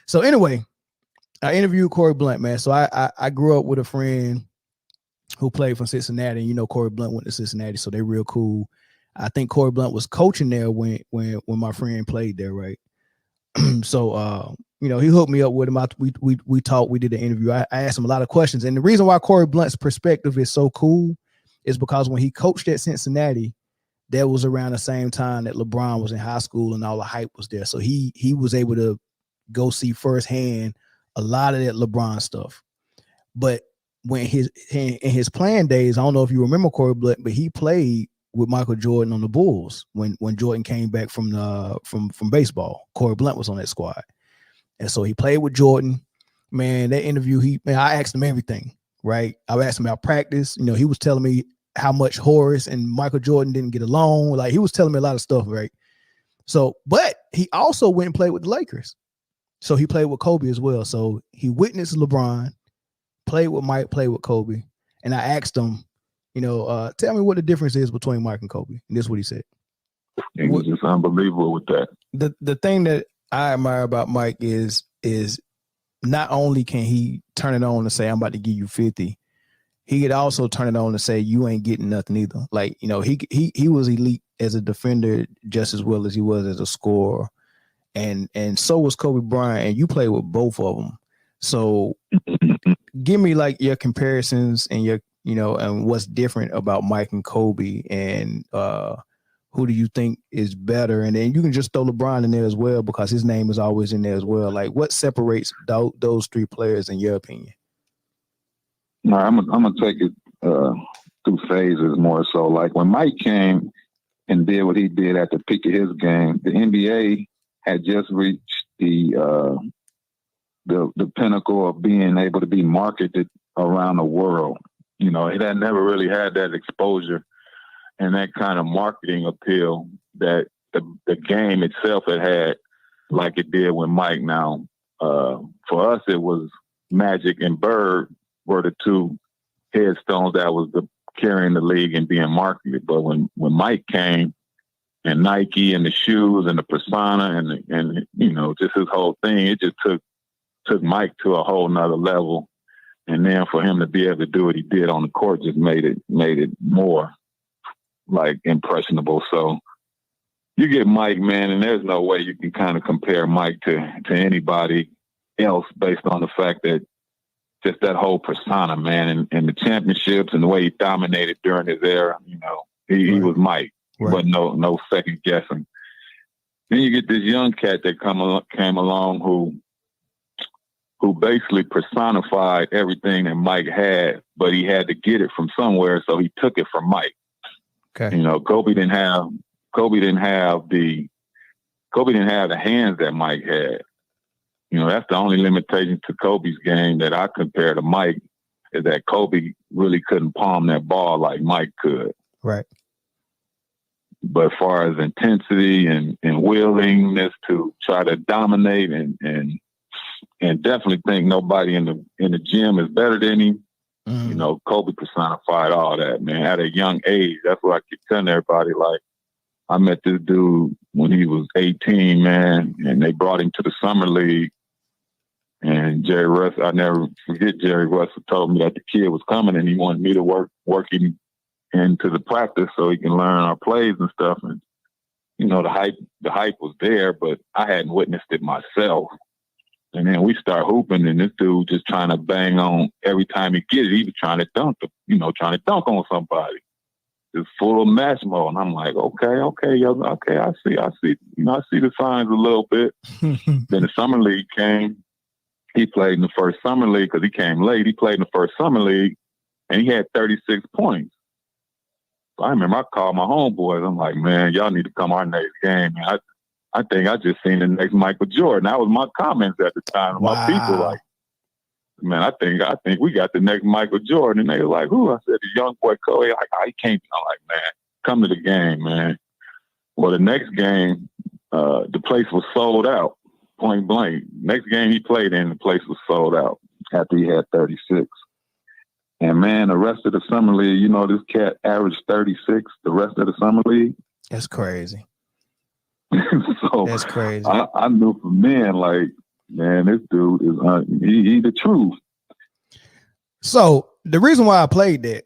So anyway, I interviewed Corie Blount, man. So I grew up with a friend who played from Cincinnati. And, you know, Corie Blount went to Cincinnati, so they're real cool. I think Corie Blount was coaching there when my friend played there, right? So you know, he hooked me up with him. We talked, we did an interview. I asked him a lot of questions. And the reason why Corie Blount's perspective is so cool is because when he coached at Cincinnati, that was around the same time that LeBron was in high school and all the hype was there. So he was able to go see firsthand a lot of that LeBron stuff. But when in his playing days, I don't know if you remember Corie Blount, but he played with Michael Jordan on the Bulls when Jordan came back from baseball. Corie Blount was on that squad. And so he played with Jordan. Man, that interview, I asked him everything, right? I asked him about practice. You know, he was telling me how much Horace and Michael Jordan didn't get along. Like, he was telling me a lot of stuff, right? So, but he also went and played with the Lakers. So he played with Kobe as well. So he witnessed LeBron, played with Mike, played with Kobe. And I asked him, you know, tell me what the difference is between Mike and Kobe. And this is what he said. He was just unbelievable with that. The thing that I admire about Mike is not only can he turn it on and say, I'm about to give you 50, he could also turn it on and say, you ain't getting nothing either. Like, you know, he was elite as a defender just as well as he was as a scorer. And so was Kobe Bryant, and you played with both of them. So give me like your comparisons and your, you know, and what's different about Mike and Kobe, and who do you think is better? And then you can just throw LeBron in there as well, because his name is always in there as well. Like, what separates those three players in your opinion? No, I'm gonna take it through phases more so. Like when Mike came and did what he did at the peak of his game, the NBA had just reached the pinnacle of being able to be marketed around the world. You know, it had never really had that exposure and that kind of marketing appeal that the game itself had like it did with Mike. Now, for us, it was Magic and Bird were the two headstones that was carrying the league and being marketed. But when Mike came, and Nike and the shoes and the persona and you know, just his whole thing, it just took Mike to a whole nother level. And then for him to be able to do what he did on the court just made it more like impressionable. So you get Mike, man, and there's no way you can kind of compare Mike to anybody else based on the fact that just that whole persona, man, and the championships and the way he dominated during his era, you know, he was Mike. Right. But no second guessing. Then you get this young cat that came along who basically personified everything that Mike had, but he had to get it from somewhere, so he took it from Mike. Okay. You know, Kobe didn't have the hands that Mike had. You know, that's the only limitation to Kobe's game that I compare to Mike, is that Kobe really couldn't palm that ball like Mike could. Right. But as far as intensity and willingness to try to dominate and definitely think nobody in the gym is better than him, you know, Kobe personified all that, man, at a young age. That's what I keep telling everybody. Like, I met this dude when he was 18, man, and they brought him to the summer league. And Jerry Russell, I never forget, Jerry Russell told me that the kid was coming and he wanted me to work him into the practice so he can learn our plays and stuff. And, you know, the hype was there, but I hadn't witnessed it myself. And then we start hooping, and this dude just trying to bang on every time he gets it. He was trying to dunk on somebody. Just full of match mode. And I'm like, okay, I see. You know, I see the signs a little bit. Then the summer league came. He played in the first summer league because he came late. He played in the first summer league, and he had 36 points. So I remember I called my homeboys. I'm like, man, y'all need to come our next game. Man, I think I just seen the next Michael Jordan. That was my comments at the time. Wow. My people like, man, I think we got the next Michael Jordan. And they were like, who? I said, the young boy Corie. Like, he can't. I'm like, man, come to the game, man. Well, the next game, the place was sold out, point blank. Next game he played in, the place was sold out after he had 36. And, man, the rest of the summer league, you know, this cat averaged 36 the rest of the summer league. That's crazy. So that's crazy. I knew from then, like, Man, this dude is he the truth. So the reason why I played that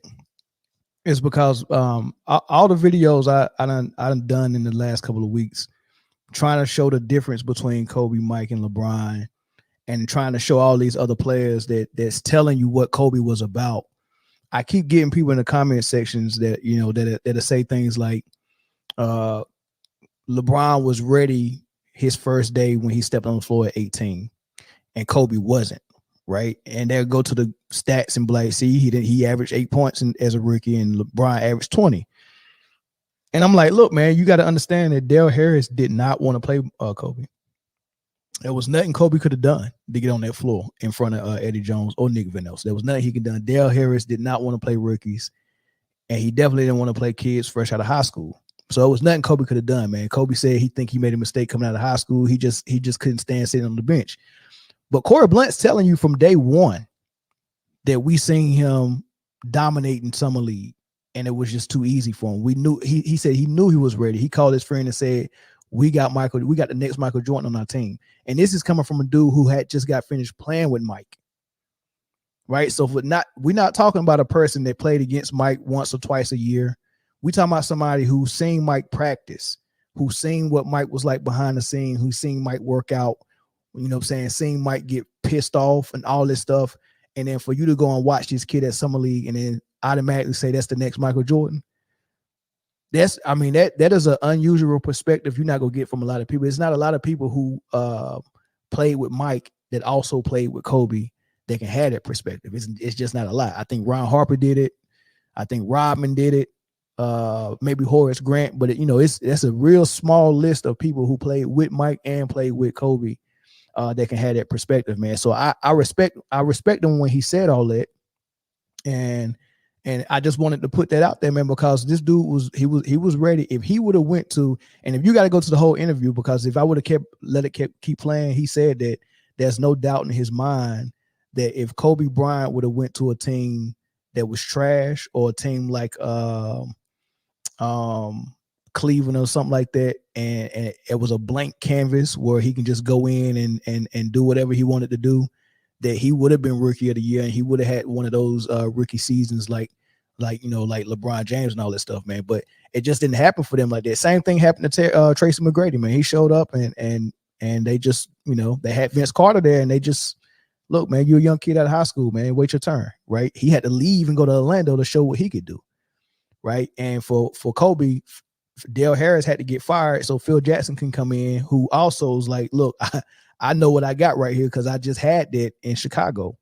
is because all the videos I done in the last couple of weeks trying to show the difference between Kobe, Mike, and LeBron, and trying to show all these other players that's telling you what Kobe was about. I keep getting people in the comment sections that that say things like LeBron was ready his first day when he stepped on the floor at 18, and Kobe wasn't. Right, and they'll go to the stats and be like, see, he averaged 8 points as a rookie, and LeBron averaged 20. And I'm like, look, man, you got to understand that Dale Harris did not want to play Kobe. There was nothing Kobe could have done to get on that floor in front of Eddie Jones or Nick Van Elst. There was nothing he could have done. Dale Harris did not want to play rookies, and he definitely didn't want to play kids fresh out of high school. So it was nothing Kobe could have done, man. Kobe said he think he made a mistake coming out of high school. He just couldn't stand sitting on the bench. But Corie Blount's telling you from day one that we seen him dominating summer league, and it was just too easy for him. We knew he said he knew he was ready. He called his friend and said, we got the next Michael Jordan on our team. And this is coming from a dude who had just got finished playing with Mike. Right. So we're not talking about a person that played against Mike once or twice a year. We talking about somebody who's seen Mike practice, who's seen what Mike was like behind the scene, who's seen Mike work out, seeing Mike get pissed off and all this stuff. And then for you to go and watch this kid at Summer League and then automatically say that's the next Michael Jordan. That is an unusual perspective you're not going to get from a lot of people. It's not a lot of people who played with Mike that also played with Kobe that can have that perspective. It's just not a lot. I think Ron Harper did it. I think Rodman did it. Maybe Horace Grant, but that's a real small list of people who played with Mike and played with Kobe that can have that perspective, man. So I respect him when he said all that, and I just wanted to put that out there, man, because this dude was ready. If he would have went to, and if you got to go to the whole interview, because if I would have keep playing, he said that there's no doubt in his mind that if Kobe Bryant would have went to a team that was trash, or a team like Cleveland or something like that, and it was a blank canvas where he can just go in and do whatever he wanted to do, that he would have been rookie of the year, and he would have had one of those rookie seasons like LeBron James and all that stuff, man. But it just didn't happen for them like that. Same thing happened to Tracy McGrady, man. He showed up and they just, they had Vince Carter there, and they just, look, man, you're a young kid out of high school, man. Wait your turn, right? He had to leave and go to Orlando to show what he could do, right? And for Kobe, Dale Harris had to get fired so Phil Jackson can come in, who also was like, look, I know what I got right here because I just had that in Chicago.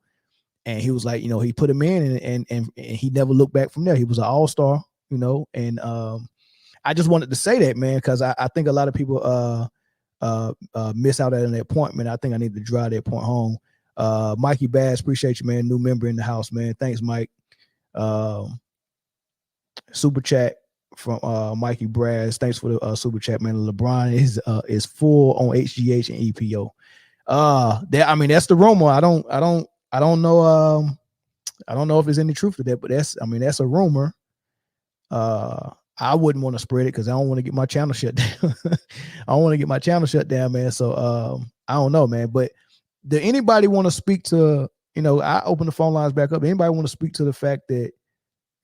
And he was like, he put him in and he never looked back from there. He was an all-star, and I just wanted to say that, man, because I think a lot of people miss out on that point, man. I think I need to drive that point home. Mikey Bass, appreciate you, man. New member in the house, man. Thanks, Mike. Super chat from Mikey Brass. Thanks for the super chat, man. LeBron is full on HGH and EPO. That's the rumor. I don't know. I don't know if there's any truth to that, but that's a rumor. I wouldn't want to spread it because I don't want to get my channel shut down. I don't want to get my channel shut down, man. So I don't know, man. But do anybody want to speak to, I open the phone lines back up. Anybody want to speak to the fact that,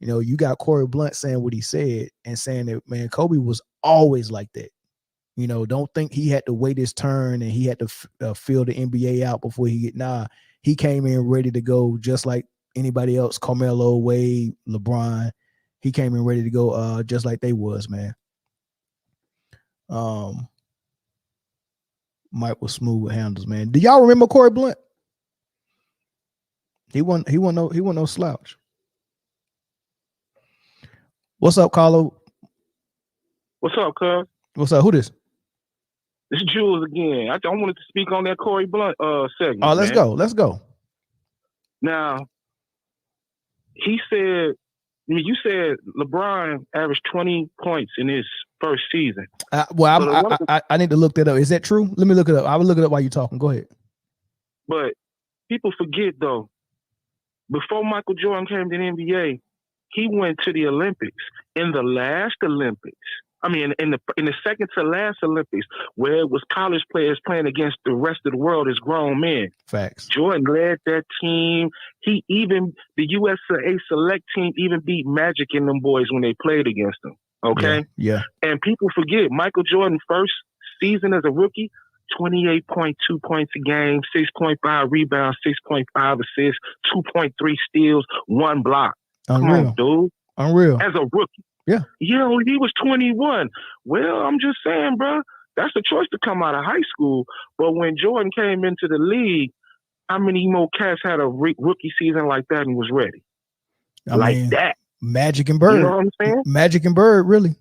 you got Corie Blount saying what he said and saying that, man, Kobe was always like that. Don't think he had to wait his turn and he had to fill the NBA out before he came in ready to go just like anybody else. Carmelo, Wade, LeBron, he came in ready to go just like they was, man. Mike was smooth with handles, man. Do y'all remember Corie Blount? He wasn't no slouch. What's up, Carlo? What's up, cuz? What's up? Who this? It's Jules again. I wanted to speak on that Corie Blount segment. Oh, let's go. Now, he said, you said LeBron averaged 20 points in his first season. I need to look that up. Is that true? Let me look it up. I will look it up while you're talking. Go ahead. But people forget, though, before Michael Jordan came to the NBA, he went to the Olympics. In the last Olympics, I mean, in the second to last Olympics, where it was college players playing against the rest of the world as grown men. Facts. Jordan led that team. The USA select team even beat Magic and them boys when they played against them. Okay? Yeah. And people forget, Michael Jordan first season as a rookie, 28.2 points a game, 6.5 rebounds, 6.5 assists, 2.3 steals, 1 block. Unreal. Come on, dude. Unreal. As a rookie. Yeah. You know, he was 21. Well, I'm just saying, bro, that's a choice to come out of high school. But when Jordan came into the league, how many more cats had a rookie season like that and was ready? I mean, that. Magic and Bird. You know what I'm saying? Magic and Bird, really.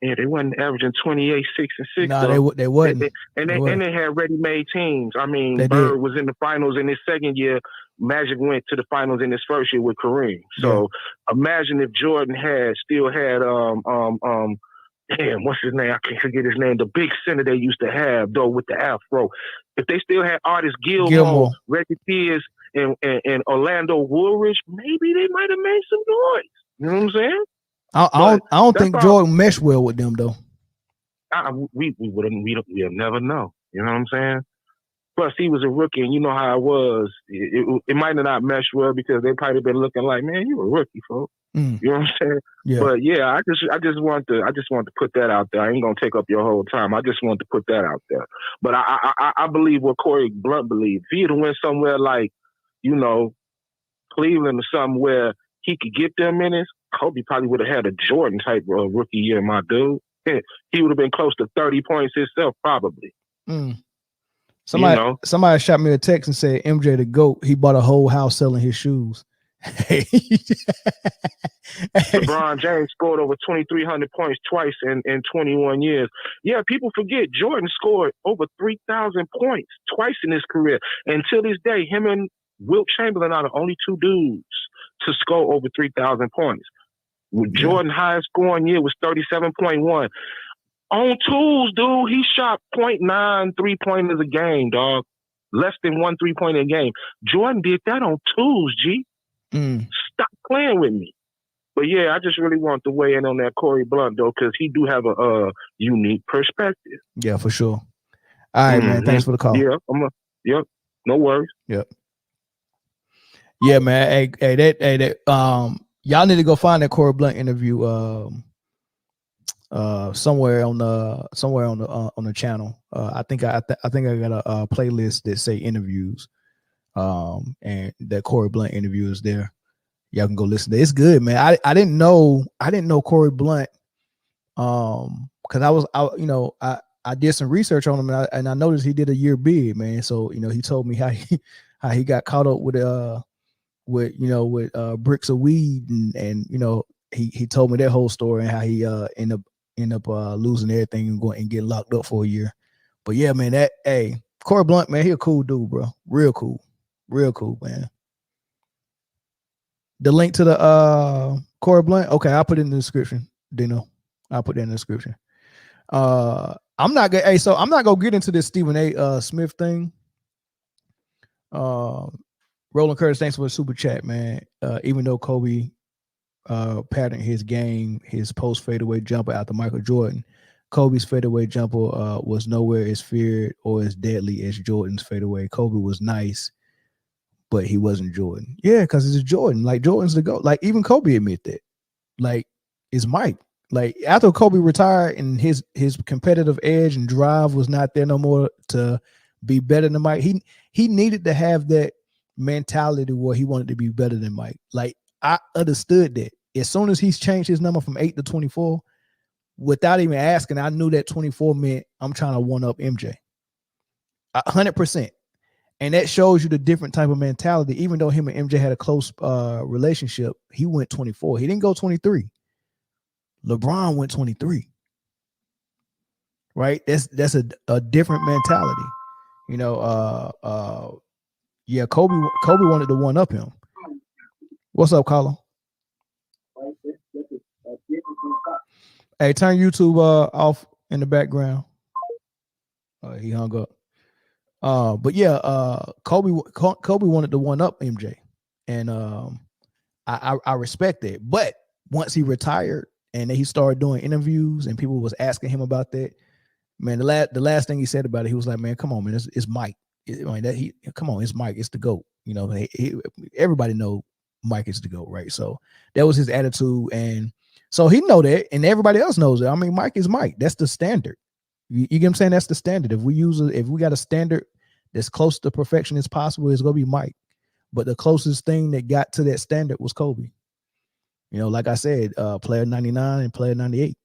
Yeah, they wasn't averaging 28, 6, and 6. No, they wasn't. And they had ready-made teams. I mean, they Bird did. was in the finals in his second year. Magic went to the finals in his first year with Kareem. So imagine if Jordan still had damn, what's his name? I can't forget his name. The big center they used to have though with the afro. If they still had Artis Gilmore. Reggie Pierce, and Orlando Woolridge, maybe they might have made some noise. You know what I'm saying? I don't think Jordan meshed well with them though. We'll never know. You know what I'm saying? Plus, he was a rookie, and you know how it was. It might have not meshed well because they probably been looking like, man, you a rookie, folks. You know what I'm saying? Yeah. But yeah, I just want to put that out there. I ain't gonna take up your whole time. I just want to put that out there. But I believe what Corie Blount believed. If he had went somewhere like, you know, Cleveland or something where he could get them minutes, Kobe probably would have had a Jordan type of rookie year, my dude. He would have been close to 30 points himself, probably. Somebody shot me a text and said MJ the GOAT. He bought a whole house selling his shoes. LeBron James scored over 2,300 points twice in 21 years. Yeah, people forget Jordan scored over 3,000 points twice in his career. And till this day, him and Wilt Chamberlain are the only two dudes to score over 3,000 points. Jordan's highest scoring year was 37.1. On tools, dude, he shot 0.9 3-pointers a game, dog. Less than 1 3-pointer a game. Jordan did that on tools, G. Stop playing with me. But yeah, I just really want to weigh in on that Corie Blount, though, because he do have a unique perspective. Yeah, for sure. All right, man. Thanks for the call. Yeah, no worries. Yep. Yeah, man. Hey, y'all need to go find that Corie Blount interview somewhere on the channel. I think I got a playlist that say interviews, and that Corie Blount interview is there. Y'all can go listen to it. It's good, man. I didn't know Corie Blount, because I did some research on him, and I noticed he did a year bid, man. So he told me how he got caught up with bricks of weed, and he told me that whole story and how he end up losing everything and going and get locked up for a year. But yeah, man, Corie Blount, man, he a cool dude, bro. Real cool, man. The link to the Corie Blount, okay, I'll put it in the description, Dino. I'll put it in the description. I'm not gonna get into this Stephen A. Smith thing. Roland Curtis, thanks for the super chat, man. Even though Kobe patterned his game, his post fadeaway jumper after Michael Jordan, Kobe's fadeaway jumper was nowhere as feared or as deadly as Jordan's fadeaway. Kobe was nice, but he wasn't Jordan. Yeah, because it's Jordan. Like, Jordan's the GOAT. Like, even Kobe admit that. Like, it's Mike. Like, after Kobe retired and his competitive edge and drive was not there no more to be better than Mike, he needed to have that mentality where he wanted to be better than Mike. Like, I understood that. As soon as he's changed his number from 8 to 24, without even asking, I knew that 24 meant I'm trying to one up MJ. 100%. And that shows you the different type of mentality. Even though him and MJ had a close relationship, he went 24. He didn't go 23. LeBron went 23. Right? That's a different mentality. Yeah, Kobe wanted to one up him. What's up, Carlo? Hey, turn YouTube off in the background. He hung up. But yeah, Kobe wanted to one up MJ, and I respect that. But once he retired and then he started doing interviews, and people was asking him about that. Man, the last thing he said about it, he was like, "Man, come on, man, it's Mike. Come on, it's Mike. It's the GOAT. You know, everybody know Mike is the GOAT, right?" So that was his attitude, and so he know that, and everybody else knows it. I mean, Mike is Mike. That's the standard. You get what I'm saying? That's the standard. If we got a standard that's close to perfection as possible, it's gonna be Mike. But the closest thing that got to that standard was Kobe. You know, like I said, player 99 and player 98.